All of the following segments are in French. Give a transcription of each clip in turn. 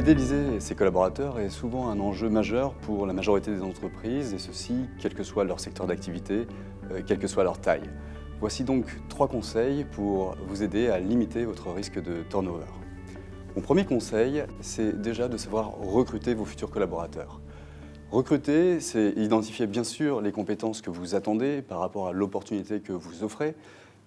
Fidéliser ses collaborateurs est souvent un enjeu majeur pour la majorité des entreprises, et ceci, quel que soit leur secteur d'activité, quelle que soit leur taille. Voici donc 3 conseils pour vous aider à limiter votre risque de turnover. Mon premier conseil, c'est déjà de savoir recruter vos futurs collaborateurs. Recruter, c'est identifier bien sûr les compétences que vous attendez par rapport à l'opportunité que vous offrez,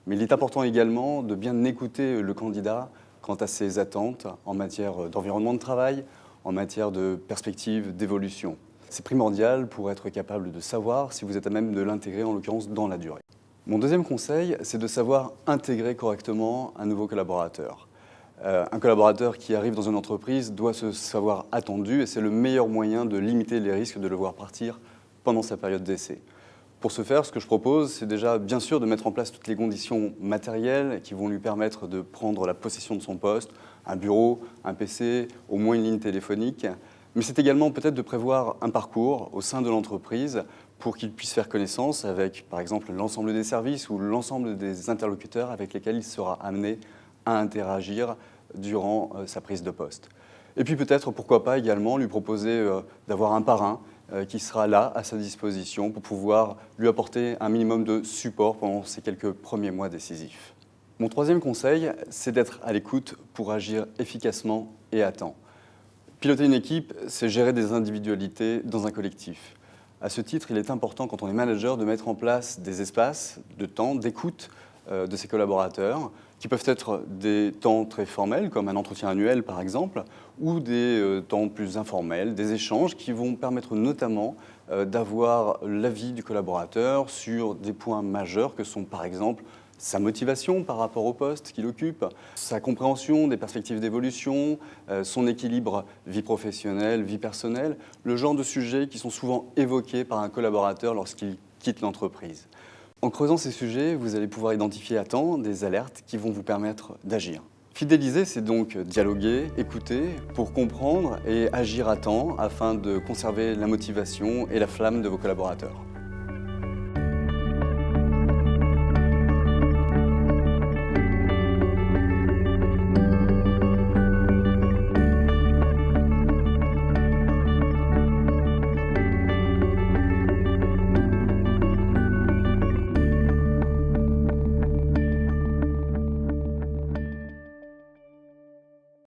mais il est important également de bien écouter le candidat quant à ses attentes en matière d'environnement de travail, en matière de perspective d'évolution. C'est primordial pour être capable de savoir si vous êtes à même de l'intégrer, en l'occurrence dans la durée. Mon deuxième conseil, c'est de savoir intégrer correctement un nouveau collaborateur. Un collaborateur qui arrive dans une entreprise doit se savoir attendu et c'est le meilleur moyen de limiter les risques de le voir partir pendant sa période d'essai. Pour ce faire, ce que je propose, c'est déjà bien sûr de mettre en place toutes les conditions matérielles qui vont lui permettre de prendre la possession de son poste, un bureau, un PC, au moins une ligne téléphonique. Mais c'est également peut-être de prévoir un parcours au sein de l'entreprise pour qu'il puisse faire connaissance avec, par exemple, l'ensemble des services ou l'ensemble des interlocuteurs avec lesquels il sera amené à interagir durant sa prise de poste. Et puis peut-être, pourquoi pas également, lui proposer d'avoir un parrain qui sera là à sa disposition pour pouvoir lui apporter un minimum de support pendant ces quelques premiers mois décisifs. Mon troisième conseil, c'est d'être à l'écoute pour agir efficacement et à temps. Piloter une équipe, c'est gérer des individualités dans un collectif. À ce titre, il est important, quand on est manager, de mettre en place des espaces de temps, d'écoute de ses collaborateurs, qui peuvent être des temps très formels, comme un entretien annuel par exemple, ou des temps plus informels, des échanges qui vont permettre notamment d'avoir l'avis du collaborateur sur des points majeurs que sont par exemple sa motivation par rapport au poste qu'il occupe, sa compréhension des perspectives d'évolution, son équilibre vie professionnelle, vie personnelle, le genre de sujets qui sont souvent évoqués par un collaborateur lorsqu'il quitte l'entreprise. En creusant ces sujets, vous allez pouvoir identifier à temps des alertes qui vont vous permettre d'agir. Fidéliser, c'est donc dialoguer, écouter, pour comprendre et agir à temps afin de conserver la motivation et la flamme de vos collaborateurs.